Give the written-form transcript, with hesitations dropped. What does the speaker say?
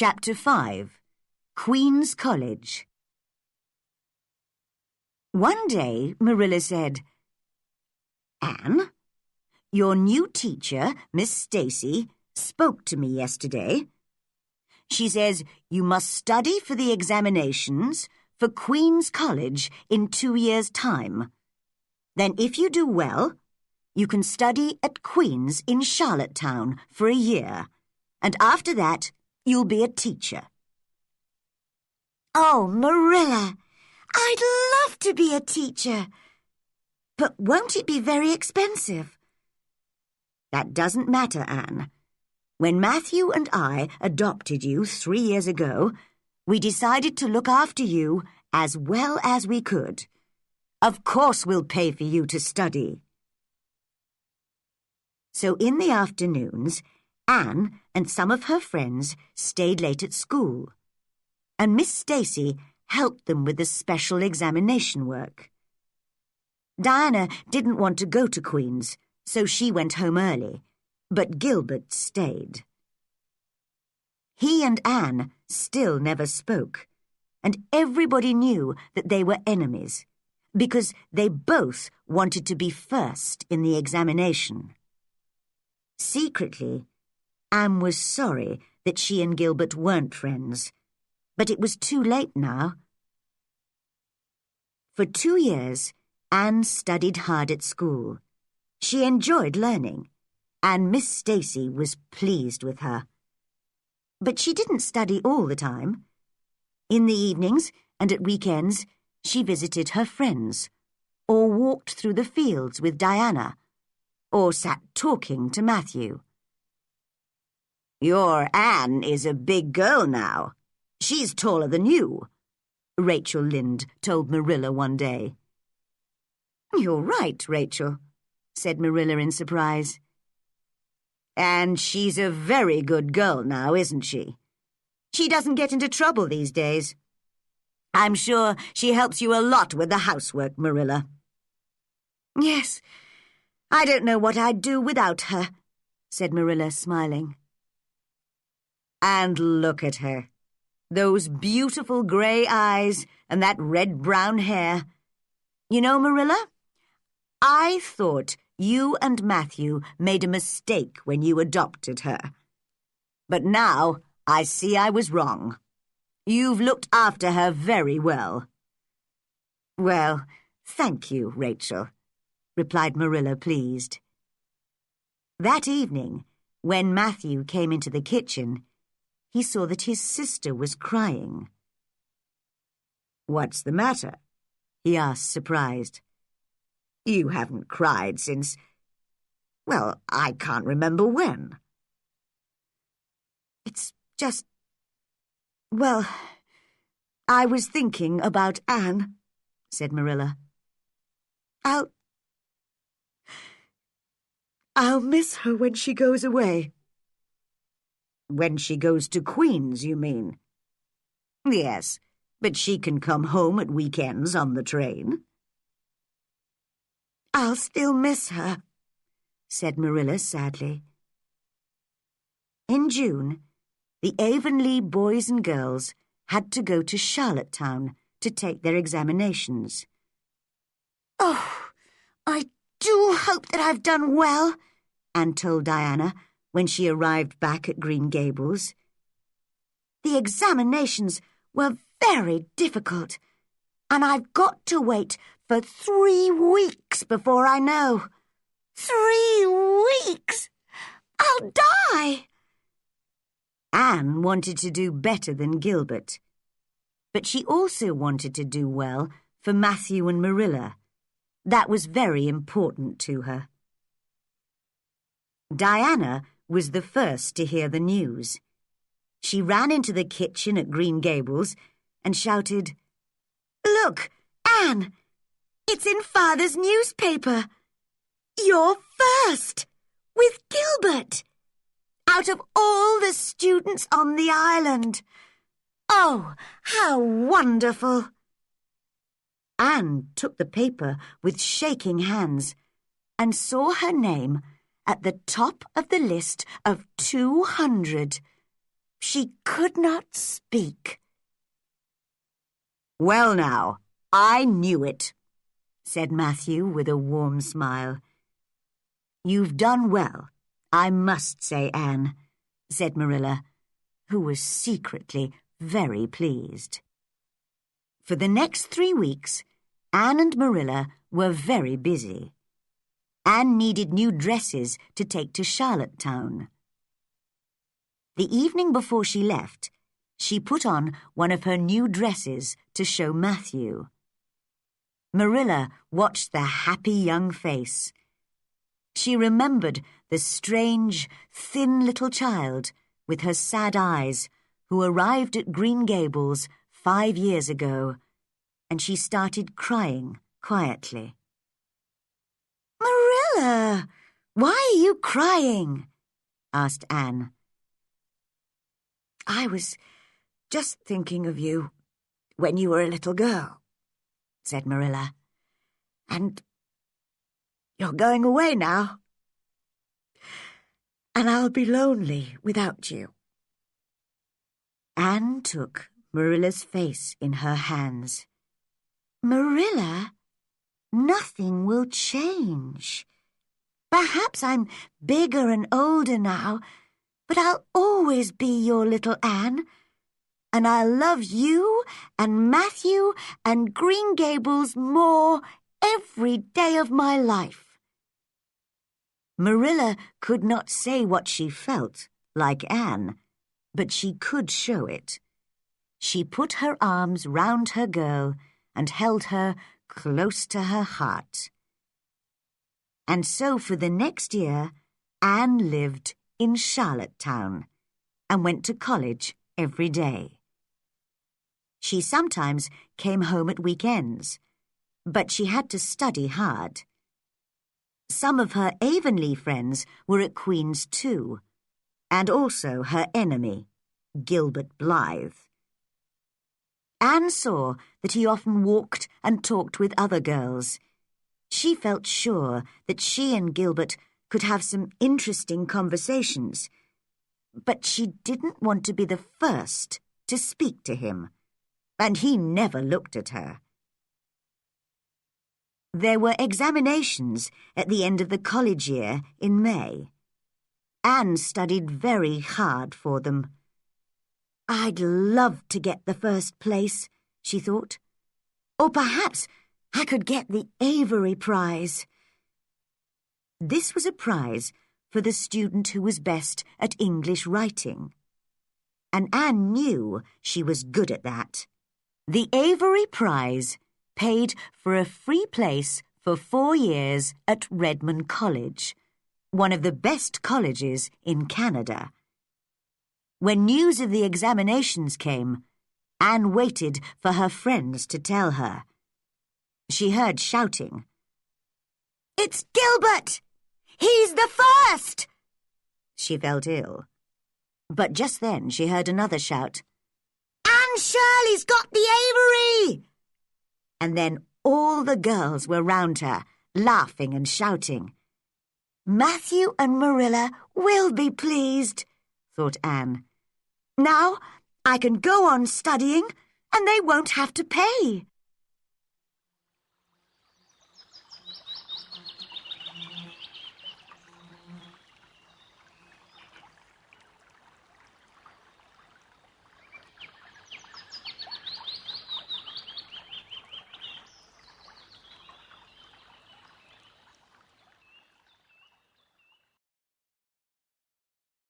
Chapter 5. Queen's College. One day, Marilla said, "Anne, your new teacher, Miss Stacy, spoke to me yesterday. She says you must study for the examinations for Queen's College in 2 years' time. Then if you do well, you can study at Queen's in Charlottetown for a year, and after that, you'll be a teacher." "Oh, Marilla, I'd love to be a teacher. But won't it be very expensive?" "That doesn't matter, Anne. When Matthew and I adopted you 3 years ago, we decided to look after you as well as we could. Of course we'll pay for you to study." So in the afternoons, Anne and some of her friends stayed late at school, and Miss Stacy helped them with the special examination work. Diana didn't want to go to Queen's, so she went home early, but Gilbert stayed. He and Anne still never spoke, and everybody knew that they were enemies, because they both wanted to be first in the examination. Secretly, Anne was sorry that she and Gilbert weren't friends, but it was too late now. For 2 years, Anne studied hard at school. She enjoyed learning, and Miss Stacy was pleased with her. But she didn't study all the time. In the evenings and at weekends, she visited her friends, or walked through the fields with Diana, or sat talking to Matthew. "Your Anne is a big girl now. She's taller than you," Rachel Lynde told Marilla one day. "You're right, Rachel," said Marilla in surprise. "And she's a very good girl now, isn't she? She doesn't get into trouble these days. I'm sure she helps you a lot with the housework, Marilla." "Yes, I don't know what I'd do without her," said Marilla, smiling. "And look at her. Those beautiful grey eyes and that red-brown hair. You know, Marilla, I thought you and Matthew made a mistake when you adopted her. But now I see I was wrong. You've looked after her very well." "Well, thank you, Rachel," replied Marilla, pleased. That evening, when Matthew came into the kitchen, he saw that his sister was crying. "What's the matter?" he asked, surprised. "You haven't cried since, well, I can't remember when." "It's just, well, I was thinking about Anne," said Marilla. I'll miss her when she goes away." "When she goes to Queen's, you mean?" "Yes, but she can come home at weekends on the train." "I'll still miss her," said Marilla sadly. In June, the Avonlea boys and girls had to go to Charlottetown to take their examinations. "Oh, I do hope that I've done well," Anne told Diana when she arrived back at Green Gables. "The examinations were very difficult, and I've got to wait for 3 weeks before I know. 3 weeks! I'll die!" Anne wanted to do better than Gilbert, but she also wanted to do well for Matthew and Marilla. That was very important to her. Diana was the first to hear the news. She ran into the kitchen at Green Gables and shouted, "Look, Anne! It's in Father's newspaper! You're first, with Gilbert! Out of all the students on the island! Oh, how wonderful!" Anne took the paper with shaking hands and saw her name at the top of the list of 200. She could not speak. "Well now, I knew it," said Matthew with a warm smile. "You've done well, I must say, Anne," said Marilla, who was secretly very pleased. For the next 3 weeks, Anne and Marilla were very busy. Anne needed new dresses to take to Charlottetown. The evening before she left, she put on one of her new dresses to show Matthew. Marilla watched the happy young face. She remembered the strange, thin little child with her sad eyes who arrived at Green Gables 5 years ago, and she started crying quietly. "Marilla, why are you crying?" asked Anne. "I was just thinking of you when you were a little girl," said Marilla. "And you're going away now. And I'll be lonely without you." Anne took Marilla's face in her hands. "Marilla, nothing will change. Perhaps I'm bigger and older now, but I'll always be your little Anne, and I'll love you and Matthew and Green Gables more every day of my life." Marilla could not say what she felt, like Anne, but she could show it. She put her arms round her girl and held her close to her heart. And so for the next year, Anne lived in Charlottetown and went to college every day. She sometimes came home at weekends, but she had to study hard. Some of her Avonlea friends were at Queen's too, and also her enemy, Gilbert Blythe. Anne saw that he often walked and talked with other girls. She felt sure that she and Gilbert could have some interesting conversations, but she didn't want to be the first to speak to him, and he never looked at her. There were examinations at the end of the college year in May. Anne studied very hard for them. "I'd love to get the first place," she thought. "Or perhaps I could get the Avery Prize." This was a prize for the student who was best at English writing, and Anne knew she was good at that. The Avery Prize paid for a free place for 4 years at Redmond College, one of the best colleges in Canada. When news of the examinations came, Anne waited for her friends to tell her. She heard shouting. "It's Gilbert! He's the first!" She felt ill. But just then she heard another shout. "Anne Shirley's got the Avery!" And then all the girls were round her, laughing and shouting. "Matthew and Marilla will be pleased," thought Anne. "Now I can go on studying and they won't have to pay."